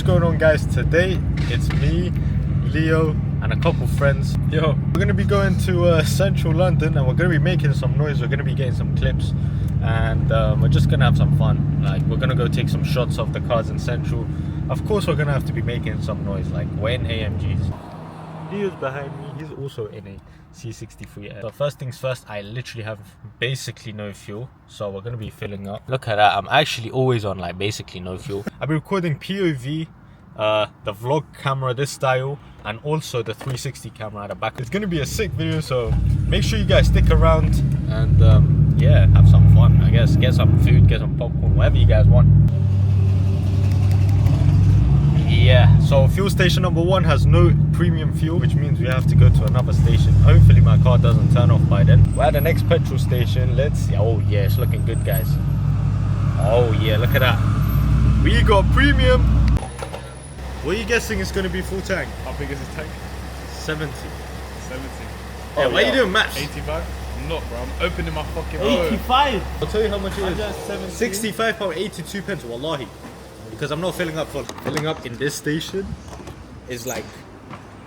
going on, guys? Today it's me, Leo, and a couple friends. We're gonna be going to central London, and we're gonna be making some noise. We're gonna be getting some clips, and we're just gonna have some fun. Like, we're gonna go take some shots of the cars in central. Of course, we're gonna have to be making some noise. Like, we're in AMGs. Leo's behind me. He's also in a C63. So first things first, I literally have basically no fuel, so we're gonna be filling up. Look at that. I'm actually always on like basically no fuel. I'll be recording POV, the vlog camera this style, and also the 360 camera at the back. It's gonna be a sick video, so make sure you guys stick around and yeah, have some fun. I guess get some food, get some popcorn, whatever you guys want. Yeah, so fuel station number 1 has no premium fuel, which means we have to go to another station. Hopefully my car doesn't turn off by then. We're at the next petrol station. Let's see. Oh yeah, it's looking good, guys. Oh yeah, look at that. We got premium. What are you guessing is going to be full tank? How big is this tank? 70. 70. Yeah, why are you doing maths? 85? I'm not, bro. I'm opening my fucking 85? I'll tell you how much it is. £65.82. £65.82, wallahi. Because I'm not filling up for filling up in this station is like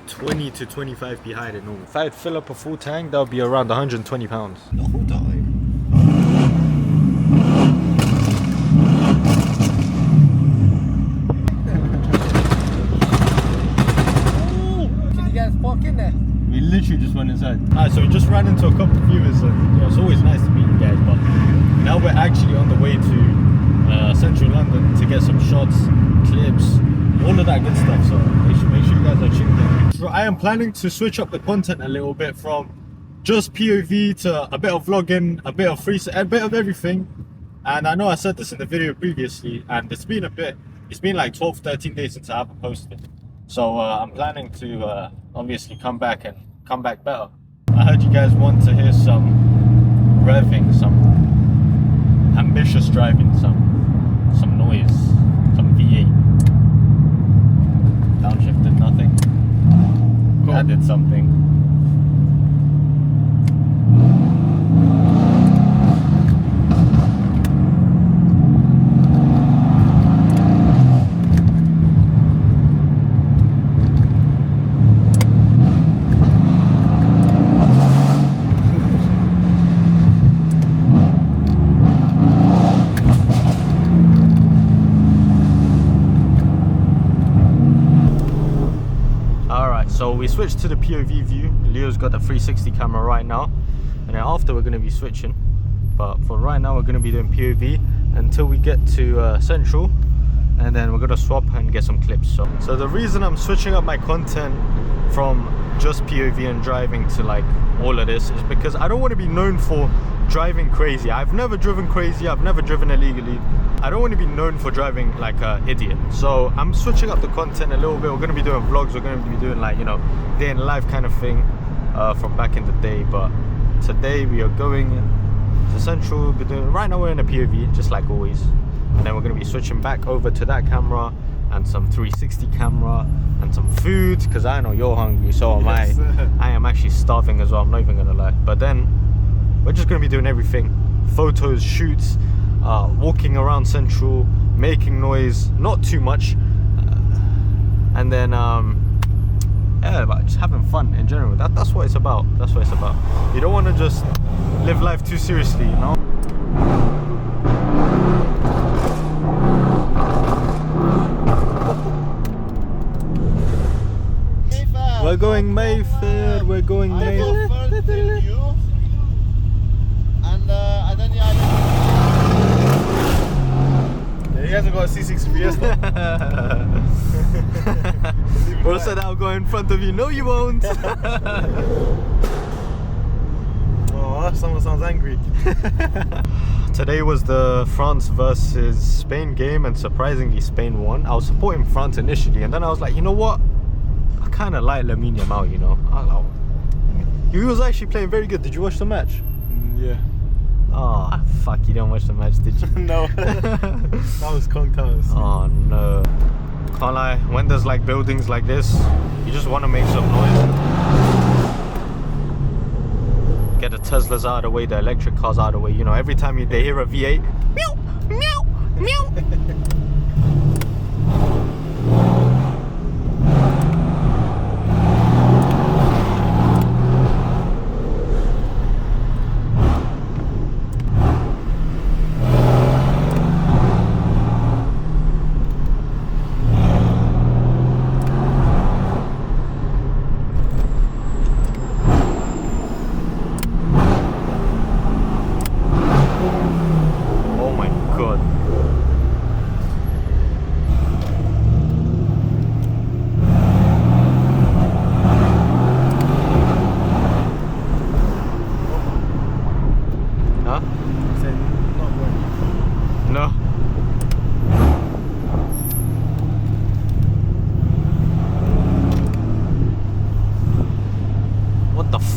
20 to 25 behind it normal. If I'd fill up a full tank, that would be around £120 the whole time. Can you guys park in there? We literally just went inside. Alright, so we just ran into a couple of viewers, and yeah, it's always nice to meet you guys, but now we're actually on the way to central London to get some shots, clips, all of that good stuff. So make sure you guys are tuning in. So I am planning to switch up the content a little bit from just POV to a bit of vlogging, a bit of a bit of everything. And I know I said this in the video previously, and it's been like 12-13 days since I haven't posted. So I'm planning to obviously come back better. I heard you guys want to hear some revving, some ambitious driving, some noise, some V8. Downshifted nothing. Cool. Added something. So we switched to the POV view. Leo's got the 360 camera right now, and then after we're going to be switching, but for right now we're going to be doing POV until we get to central, and then we're going to swap and get some clips. So the reason I'm switching up my content from just POV and driving to like all of this is because I don't want to be known for driving crazy. I've never driven crazy, I've never driven illegally. I don't want to be known for driving like an idiot. So I'm switching up the content a little bit. We're going to be doing vlogs, we're going to be doing like, you know, day in life kind of thing from back in the day. But today we are going to central. Right now we're in a POV, just like always. And then we're going to be switching back over to that camera and some 360 camera and some food, because I know you're hungry, so am I. I am actually starving as well, I'm not even going to lie. But then we're just going to be doing everything. Photos, shoots, walking around central, making noise, not too much, and then yeah, but just having fun in general. That's what it's about. That's what it's about. You don't want to just live life too seriously, you know. We're going Mayfair. We're going Mayfair. He hasn't got a C63 Fiesta. Bro said I'll go in front of you. No, you won't. Oh, someone sounds angry. Today was the France versus Spain game, and surprisingly Spain won. I was supporting France initially, and then I was like, you know what? I kind of like Lamine Yamal, you know. He was actually playing very good. Did you watch the match? Yeah. Oh, fuck, you didn't watch the match, did you? No. That was content. Oh, no. Can't lie, when there's like buildings like this, you just want to make some noise. Get the Teslas out of the way, the electric cars out of the way. You know, every time they hear a V8, meow, meow, meow.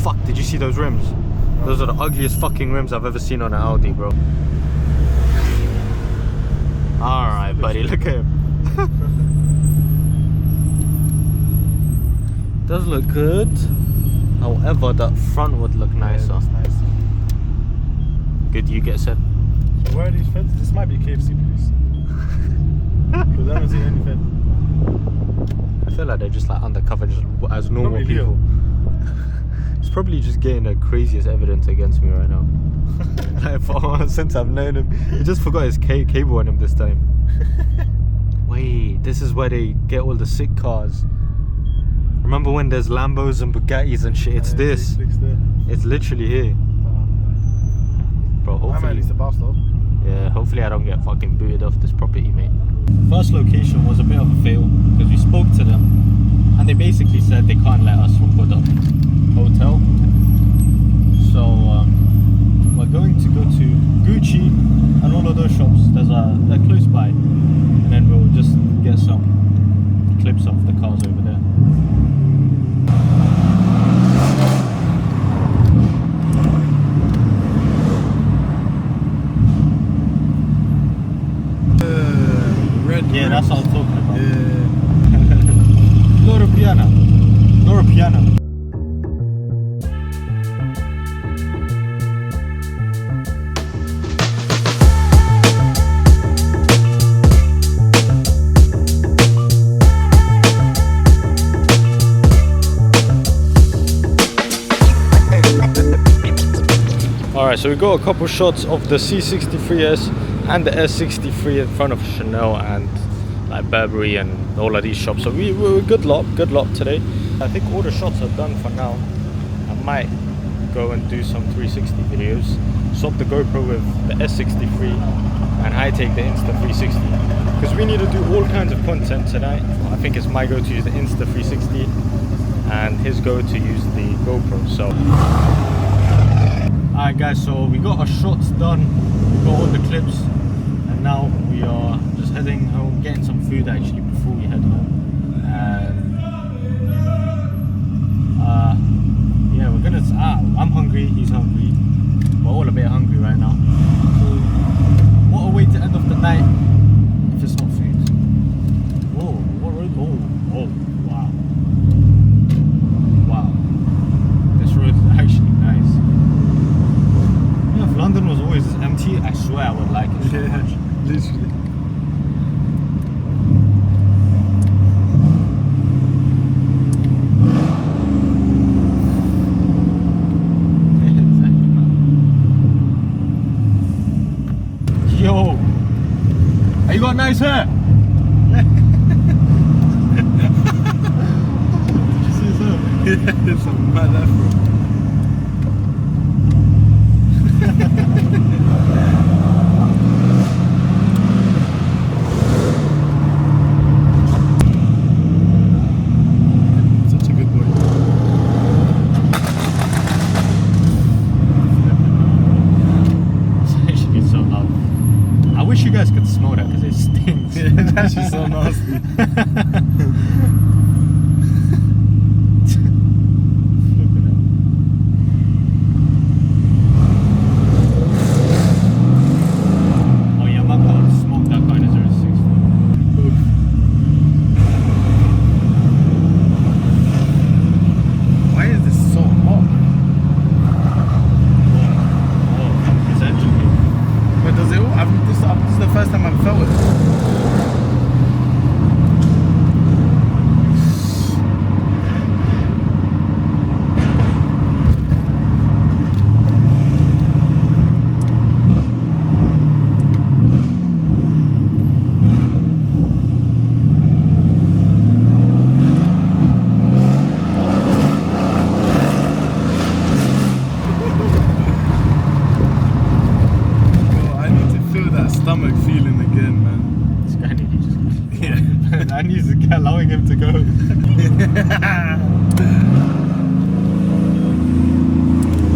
fuck, did you see those rims? Those are the ugliest fucking rims I've ever seen on an Audi, bro. Alright, buddy, look at him. Does look good. However, that front would look nicer. Yeah, nice. Good, you get set. Where are these feds? This might be KFC police. Because I haven't seen any feds. I feel like they're just like undercover, just as normal Probably people. It's probably just getting the craziest evidence against me right now. Like, since I've known him, he just forgot his cable on him this time. Wait, this is where they get all the sick cars. Remember when there's Lambos and Bugattis and shit? It's this. It's literally here. Bro, I might hopefully. need to bounce though. Yeah, hopefully I don't get fucking booted off this property, mate. First location was a bit of a fail because we spoke to them and they basically said they can't let us record the hotel. So we're going to go to Gucci and all of those shops. They're close by, and then we'll just get some clips of the cars over there. Yeah, that's what I'm talking about. Yeah. Loro Piana. Alright, so we got a couple shots of the C63S and the S63 in front of Chanel and like Burberry and all of these shops. So we were good lot today. I think all the shots are done for now. I might go and do some 360 videos. Swap the GoPro with the S63 and I take the Insta360 because we need to do all kinds of content tonight. I think it's my go to use the Insta360 and his go to use the GoPro. So alright guys, so we got our shots done, we got all the clips, and now we are just heading home, getting some food actually before we head home. And yeah, we're gonna, I'm hungry, he's hungry, we're all a bit hungry right now. So what a way to end off the night if it's not food. Whoa, what road? Oh, wow. Wow. This road is actually nice. If London was always empty, I swear I would like it so much. Literally. Yo, you got nice hair. Did you see this hair? Yeah, it's a mad afro. Such a good boy. It's actually so loud. I wish you guys could smell that because it stinks. Yeah, it's actually so nasty. Oh yeah, my car smoked that kind of 06. Why is this so hot? Oh, it's actually. But does it? This is the first time I've felt it. Stomach feeling again, man. This guy needs to just. Yeah. I need to get allowing him to go.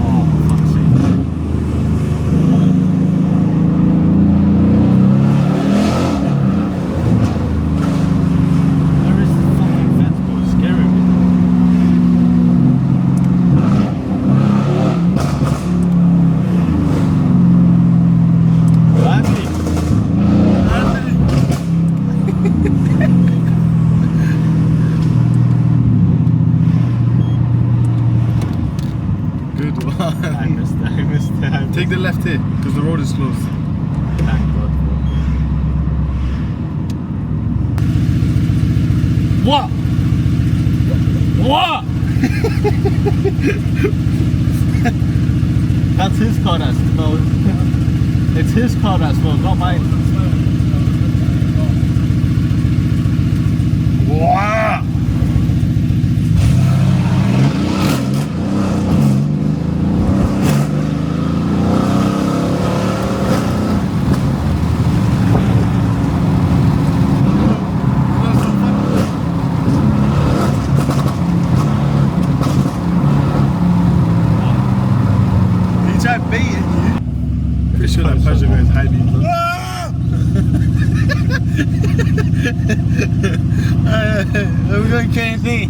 Oh, for fuck's sake. Where is the fucking fence, bro? It's scaring me. Take the left here, because the road is closed. Thank God. What? What? That's his car that smells. It's his car that smells, not mine. Wow. He tried baiting you. Pretty sure that Pajero is hiding. We're going crazy.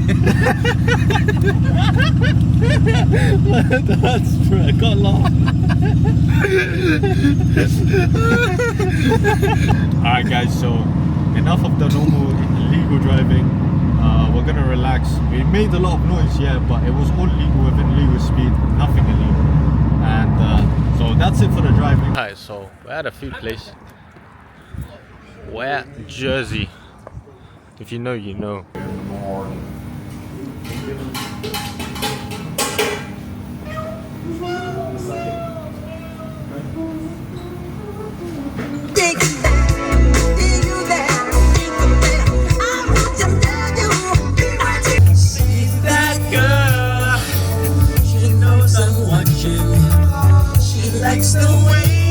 That's true, I got lost. Alright guys, so enough of the normal illegal driving. We're gonna relax. We made a lot of noise, yeah, but it was all legal within legal speed, nothing illegal. And so that's it for the driving. Alright, so we're at a food place. We're at Jersey. If you know, you know. Likes the way